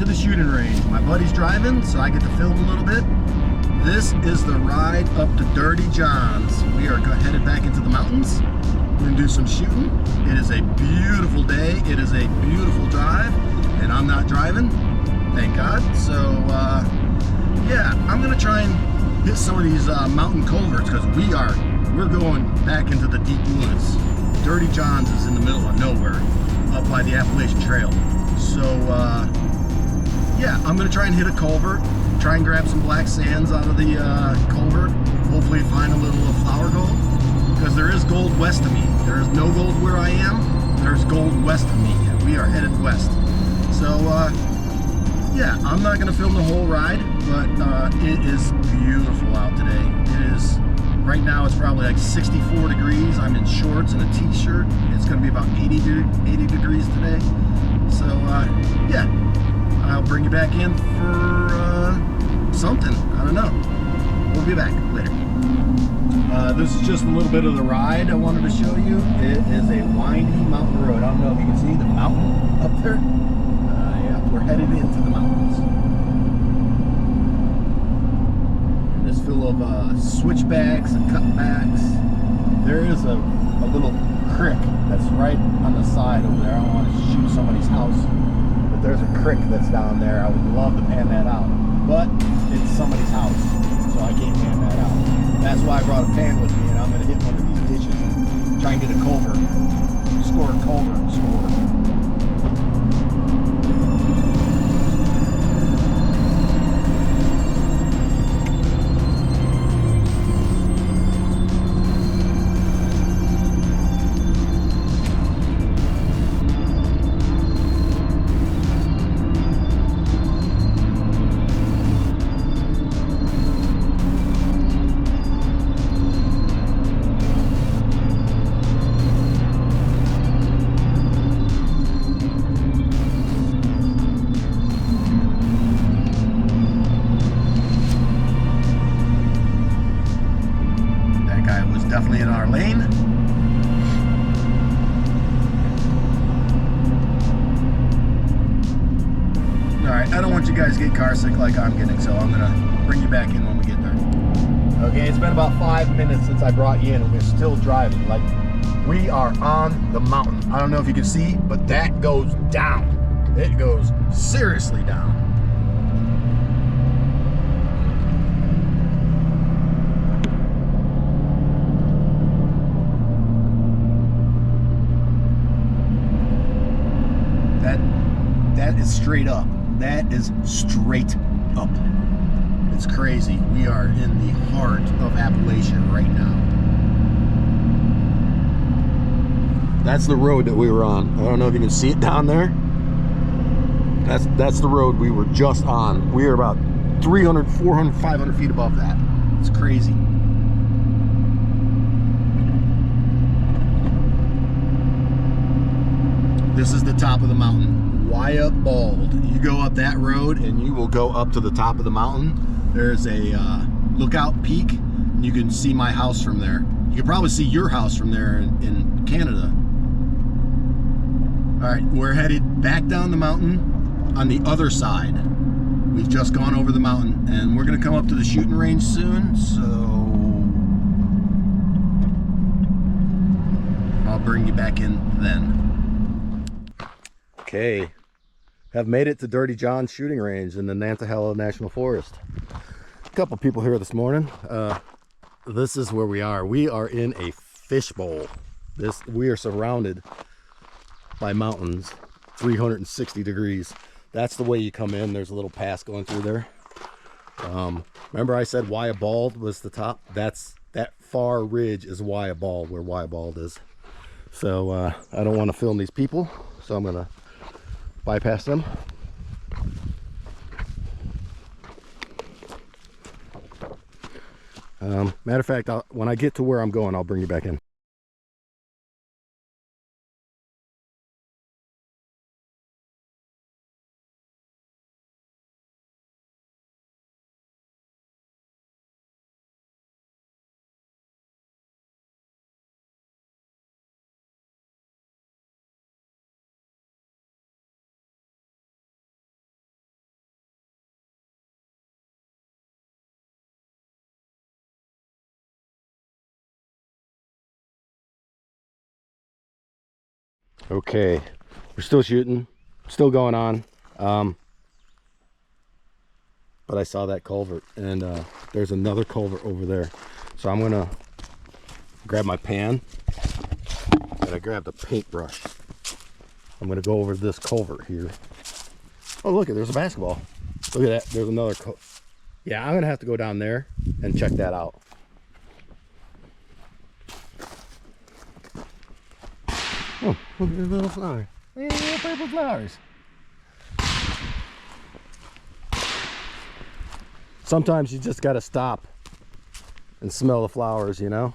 the shooting range. My buddy's driving, so I get to film a little bit. This is the ride up to Dirty John's. We are headed back into the mountains. We're gonna do some shooting. It is a beautiful day. It is a beautiful drive, and I'm not driving, thank God. So yeah, I'm gonna try and hit some of these mountain culverts because we're going back into the deep woods. Dirty John's is in the middle of nowhere, up by the Appalachian Trail. So yeah, I'm gonna try and hit a culvert, try and grab some black sands out of the culvert, hopefully find a little flower gold, because there is gold west of me. There is no gold where I am, there's gold west of me, and we are headed west. So yeah, I'm not gonna film the whole ride, but it is beautiful out today. It is, right now it's probably like 64 degrees. I'm in shorts and a t-shirt. It's gonna be about 80 degrees today. So yeah, I'll bring you back in for something. I don't know. We'll be back later. This is just a little bit of the ride I wanted to show you. It is a windy mountain road. I don't know if you can see the mountain up there. Yeah, we're headed into the mountains. And it's full of switchbacks and cutbacks. There is a little creek that's right on the side over there. I don't want to shoot somebody's house, but there's a creek that's down there. I would love to pan that out, but it's somebody's house, so I can't pan that out. That's why I brought a pan with me, and I'm going to hit one of these ditches and try and get a culvert. Score a culvert. Score. Definitely in our lane. Alright, I don't want you guys to get car sick like I'm getting, so I'm gonna bring you back in when we get there. Okay, it's been about 5 minutes since I brought you in, and we're still driving. Like, we are on the mountain. I don't know if you can see, but that goes down. It goes seriously down. That is straight up. That is straight up. It's crazy. We are in the heart of Appalachia right now. That's the road that we were on. I don't know if you can see it down there. That's the road we were just on. We are about 300, 400, 500 feet above that. It's crazy. This is the top of the mountain. Wyatt Bald. You go up that road and you will go up to the top of the mountain. There's a lookout peak. You can see my house from there. You can probably see your house from there in Canada. All right, we're headed back down the mountain on the other side. We've just gone over the mountain, and we're gonna come up to the shooting range soon, so I'll bring you back in then. Okay, have made it to Dirty John's shooting range in the Nantahala National Forest. A couple people here this morning. This is where we are. We are in a fishbowl. We are surrounded by mountains, 360 degrees. That's the way you come in. There's a little pass going through there. Remember I said Wyatt Bald was the top? That far ridge is Wyatt Bald, where Wyatt Bald is. So I don't want to film these people, so I'm gonna bypass them. Matter of fact, when I get to where I'm going, I'll bring you back in. Okay, we're still shooting, still going on. But I saw that culvert, and there's another culvert over there. So I'm gonna grab my pan, and I grabbed a paintbrush. I'm gonna go over this culvert here. Oh, look, there's a basketball. Look at that, there's another yeah, I'm gonna have to go down there and check that out. Oh, look at the little flower. Little purple flowers. Sometimes you just gotta stop and smell the flowers, you know?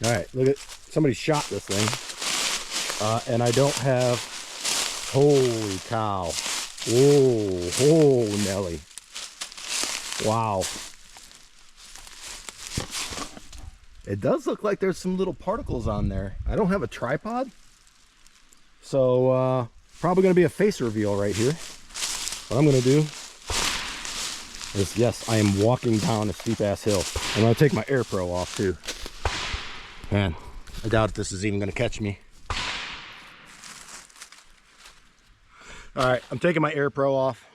Alright, look at, somebody shot this thing. And I don't have, holy cow. Whoa, oh, Nelly. Wow. It does look like there's some little particles on there. I don't have a tripod. So, probably gonna be a face reveal right here. What I'm gonna do is, yes, I am walking down a steep ass hill. I'm gonna take my Air Pro off too. Man, I doubt if this is even gonna catch me. All right, I'm taking my Air Pro off.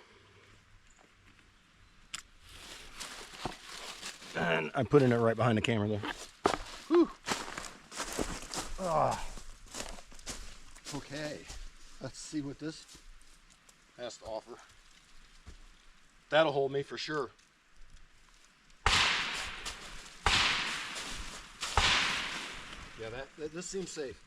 And I'm putting it right behind the camera there. Whew. Oh. Okay, let's see what this has to offer. That'll hold me for sure. Yeah, this seems safe.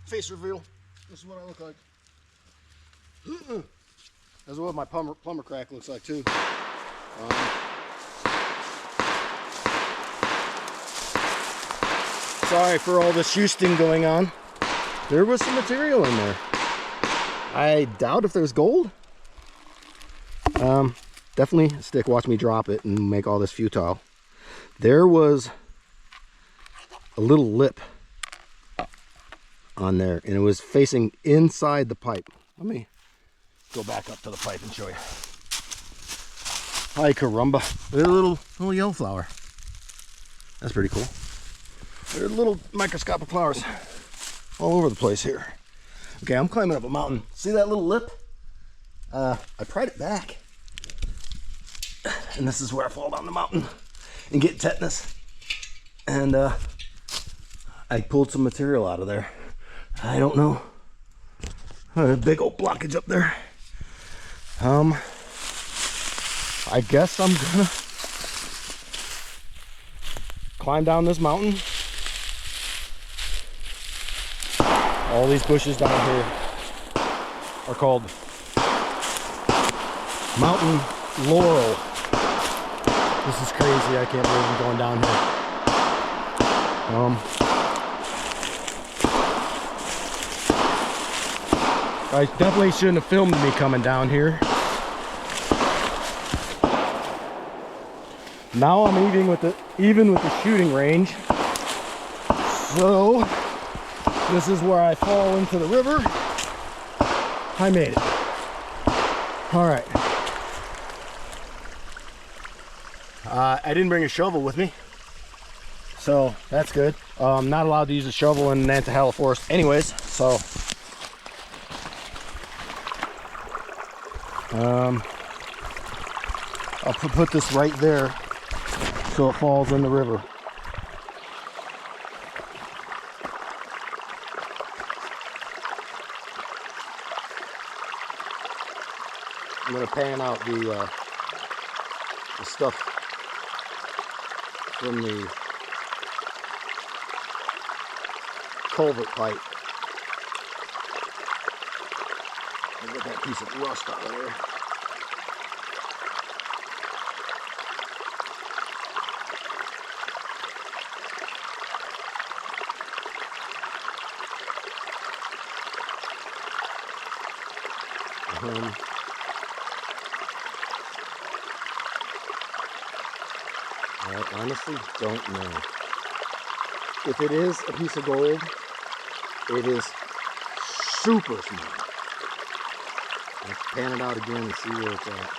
Face reveal. This is what I look like. This is what my plumber crack looks like too. Sorry for all the shoosting going on. There was some material in there. I doubt if there's gold. Definitely a stick. Watch me drop it and make all this futile. There was a little lip on there, and it was facing inside the pipe. Let me go back up to the pipe and show you. Hi, caramba. There's a little yellow flower. That's pretty cool. There's little microscopic flowers all over the place here. Okay, I'm climbing up a mountain. See that little lip? I pried it back. And this is where I fall down the mountain and get tetanus. And I pulled some material out of there. I don't know. A big old blockage up there. I guess I'm gonna climb down this mountain. All these bushes down here are called mountain laurel. This is crazy. I can't believe I'm going down here. I definitely shouldn't have filmed me coming down here. Now I'm even with the shooting range. So this is where I fall into the river. I made it. All right. I didn't bring a shovel with me, so that's good. I'm not allowed to use a shovel in Nantahala Forest anyways, so I'll put this right there so it falls in the river. I'm going to pan out the stuff from the culvert pipe. I'll get that piece of rust out of there. I honestly don't know. If it is a piece of gold, it is super small. Let's pan it out again and see where it's at.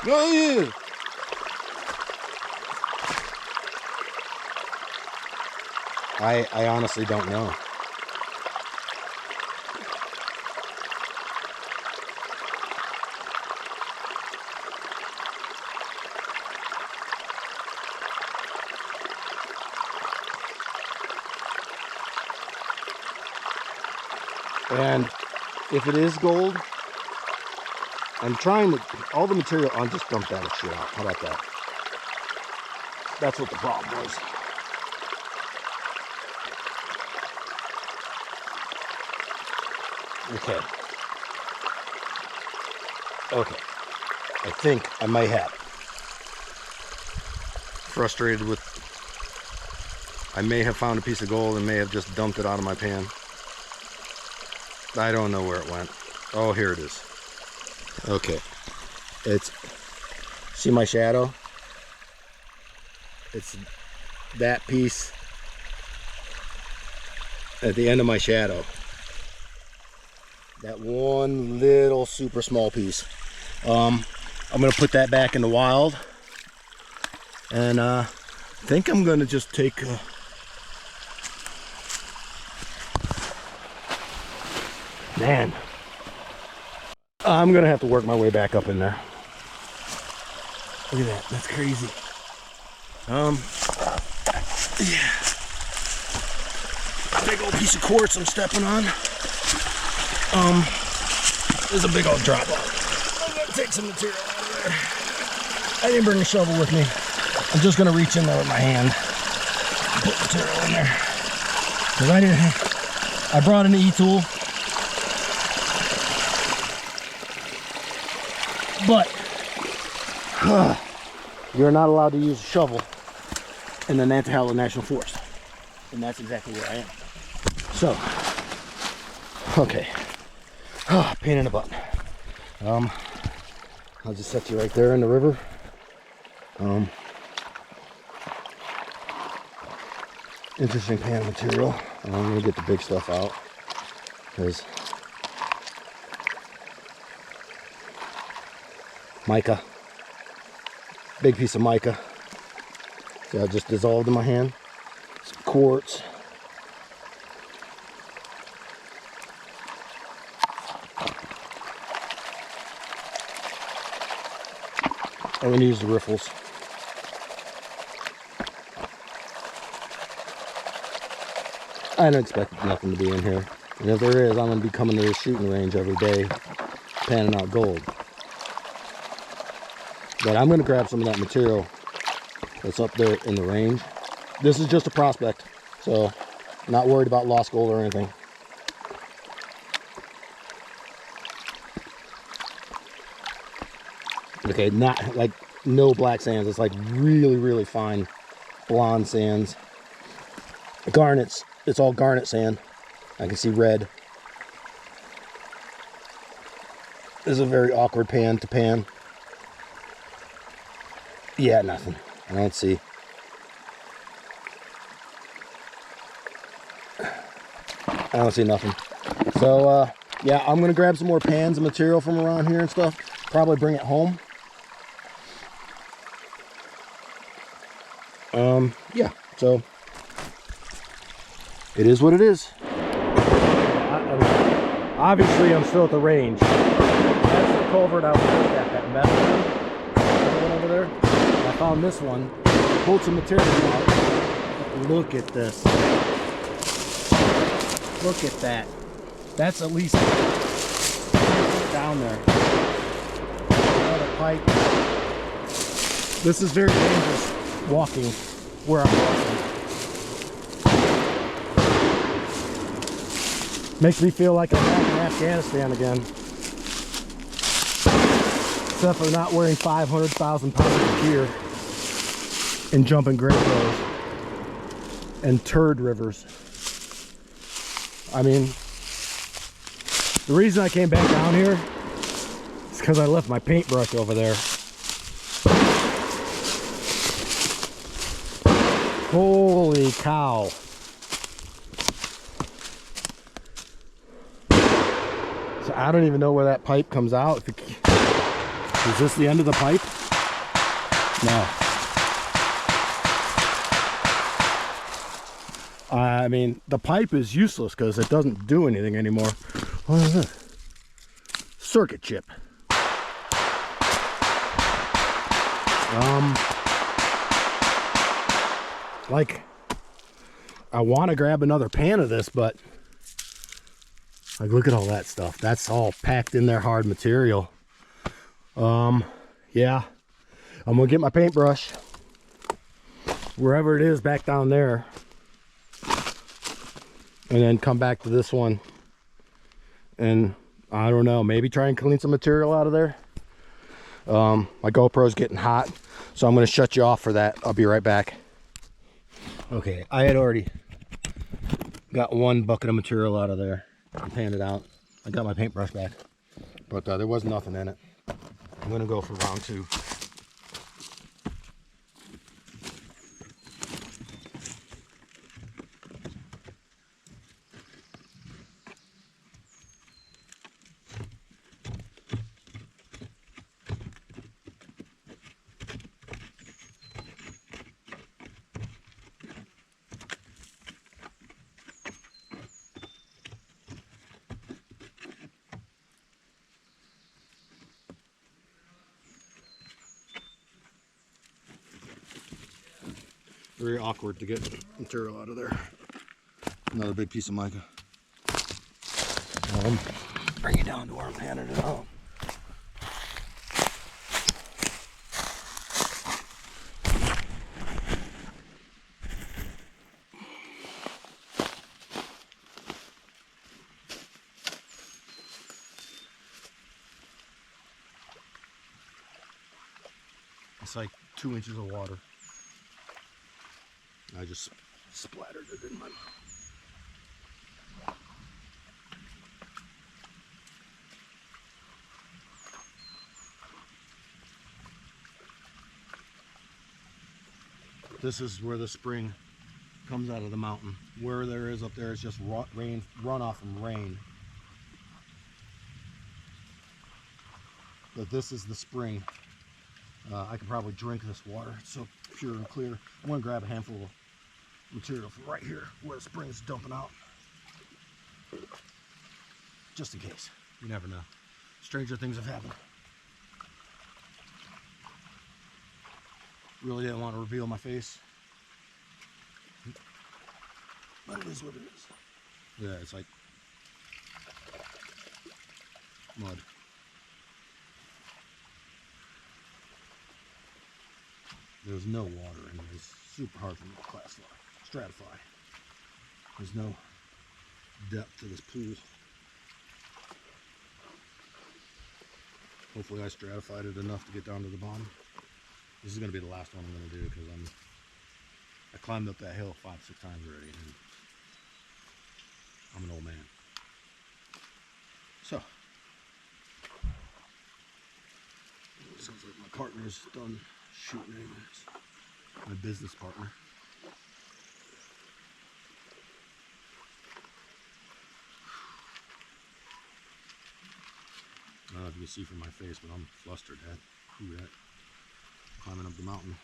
Oh yeah! I honestly don't know. And if it is gold, I'm trying to, all the material, I'll just dump that shit out. How about that? That's what the problem was. Okay. Okay. I think I might have. Frustrated with, I may have found a piece of gold and may have just dumped it out of my pan. I don't know where it went. Oh, here it is. Okay. It's, see my shadow? It's that piece at the end of my shadow. That one little super small piece. I'm gonna put that back in the wild, and I think I'm gonna just take man, I'm gonna have to work my way back up in there. Look at that, that's crazy. Yeah, big old piece of quartz I'm stepping on. There's a big old drop off. I'm gonna take some material out of there. I didn't bring a shovel with me. I'm just gonna reach in there with my hand and put material in there. Cause I brought an E-tool, but you're not allowed to use a shovel in the Nantahala National Forest, and that's exactly where I am. So, okay. Pain in the butt. I'll just set you right there in the river. Interesting pan material. I'm gonna get the big stuff out because mica, big piece of mica. See how it just dissolved in my hand. Some quartz. I'm going to use the riffles. I don't expect nothing to be in here. And if there is, I'm going to be coming to this shooting range every day, panning out gold. But I'm going to grab some of that material that's up there in the range. This is just a prospect, so I'm not worried about lost gold or anything. Okay, not like no black sands. It's like really, really fine blonde sands. Garnets, it's all garnet sand. I can see red. This is a very awkward pan to pan. Yeah, nothing. I don't see. I don't see nothing. So, yeah, I'm going to grab some more pans and material from around here and stuff. Probably bring it home. Yeah, so it is what it is. Obviously, I'm still at the range. That's the culvert I was looking at, that metal one over there. I found this one, pulled some material out. Look at this. Look at that. That's at least down there. Another pipe. This is very dangerous walking where I'm walking. Makes me feel like I'm back in Afghanistan again. Except for not wearing 500,000 pounds of gear. and jumping great rows and turd rivers. I mean, the reason I came back down here is because I left my paintbrush over there. Holy cow. So I don't even know where that pipe comes out. Is this the end of the pipe? No. I mean, the pipe is useless because it doesn't do anything anymore. What is this? Circuit chip. Like, I want to grab another pan of this, but like, look at all that stuff. That's all packed in there, hard material. Yeah, I'm gonna get my paintbrush wherever it is back down there, and then come back to this one, and I don't know, maybe try and clean some material out of there. My GoPro's getting hot, so I'm gonna shut you off for that. I'll be right back. Okay, I had already got one bucket of material out of there and panned it out. I got my paintbrush back, but there was nothing in it. I'm gonna go for round two. Very awkward to get material out of there. Another big piece of mica. Bring it down to where I'm panning it out. It's like 2 inches of water. I just splattered it in my mouth. This is where the spring comes out of the mountain. Where there is up there is just rain, runoff from rain. But this is the spring. I could probably drink this water. It's so pure and clear. I'm gonna grab a handful of material from right here where the spring is dumping out, just in case. You never know. Stranger things have happened. Really didn't want to reveal my face, but it is what it is. Yeah, it's like mud. There's no water in here. It's super hard for me to classify, stratify. There's no depth to this pool. Hopefully I stratified it enough to get down to the bottom. This is going to be the last one I'm going to do because I climbed up that hill 5-6 times already, and I'm an old man. So, sounds like my partner's done shooting anyways. My business partner. I don't know if you can see from my face, but I'm flustered. Who that? Climbing up the mountain.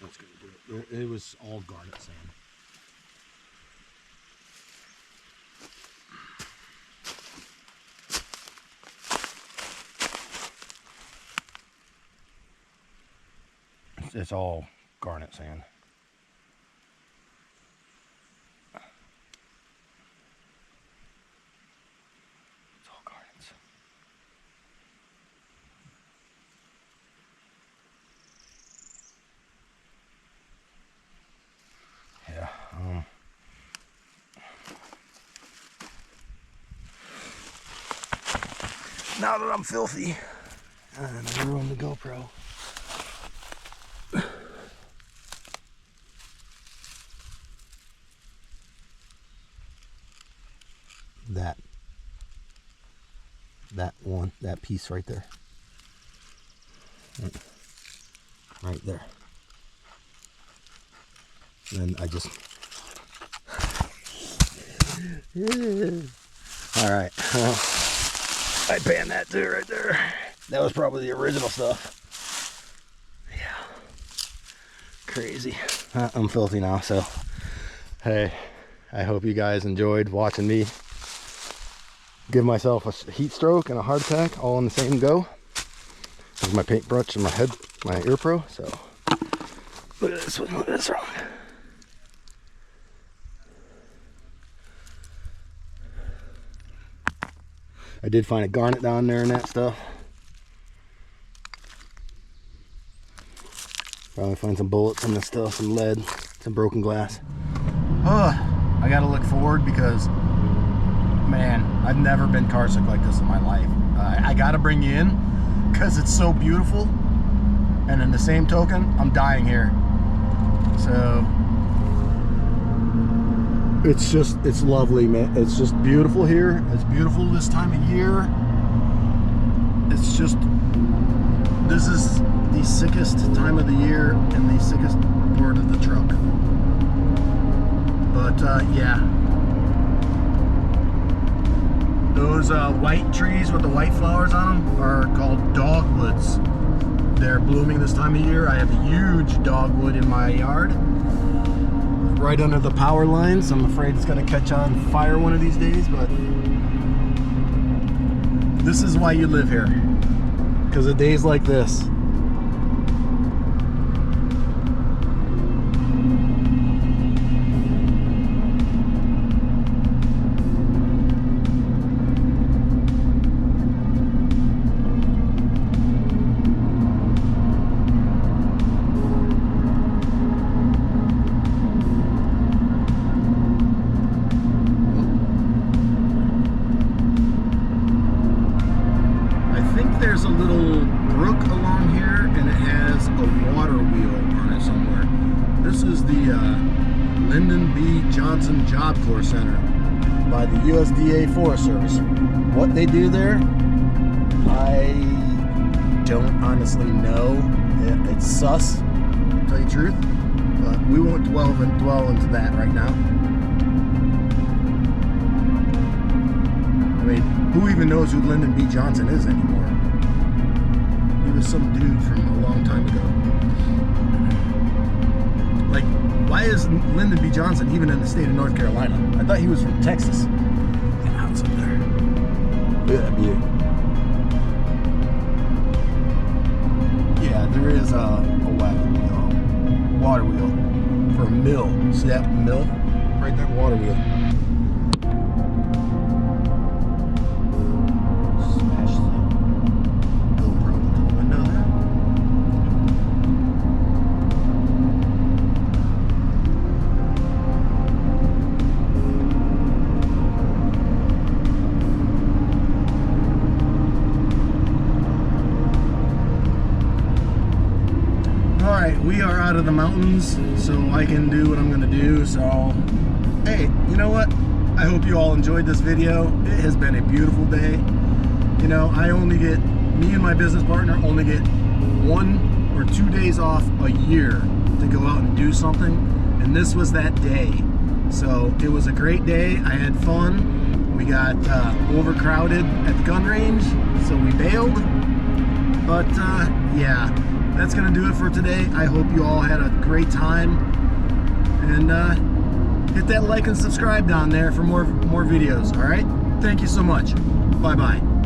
That's gonna do it. It was all garnet sand. It's all garnet sand. It's all garnets. Yeah. now that I'm filthy. And I ruined the GoPro. That piece right there. Right there. And I just... Alright, well, I banned that too right there. That was probably the original stuff. Yeah. Crazy. I'm filthy now, so hey, I hope you guys enjoyed watching me give myself a heat stroke and a heart attack all in the same go. There's my paintbrush and my ear pro. So look at this one, look at this wrong. I did find a garnet down there and that stuff. Probably find some bullets and this stuff, some lead, some broken glass. I gotta look forward because, man, I've never been car sick like this in my life. I gotta bring you in because it's so beautiful, and in the same token, I'm dying here. So it's lovely, man. It's just beautiful here. It's beautiful this time of year. It's just, this is the sickest time of the year and the sickest part of the truck. But yeah, those white trees with the white flowers on them are called dogwoods. They're blooming this time of year. I have a huge dogwood in my yard, right under the power lines. I'm afraid it's going to catch on fire one of these days, but this is why you live here, because of days like this. There's a little brook along here and it has a water wheel on it somewhere. This is the Lyndon B. Johnson Job Corps Center by the USDA Forest Service. What they do there, I don't honestly know. It's sus, to tell you the truth, but we won't dwell into that right now. I mean, who even knows who Lyndon B. Johnson is anymore? He was some dude from a long time ago. Like, why is Lyndon B. Johnson even in the state of North Carolina? I thought he was from Texas. Look at the house up there. Look at that view. Yeah, there is a wagon wheel, water wheel for a mill. See that mill? Right there, water wheel. We are out of the mountains, so I can do what I'm gonna do. So hey, you know what, I hope you all enjoyed this video. It has been a beautiful day. You know, me and my business partner only get 1 or 2 days off a year to go out and do something, and this was that day. So it was a great day. I had fun. We got overcrowded at the gun range, so we bailed. But yeah, that's gonna do it for today. I hope you all had a great time, and hit that like and subscribe down there for more videos. All right, thank you so much. Bye bye.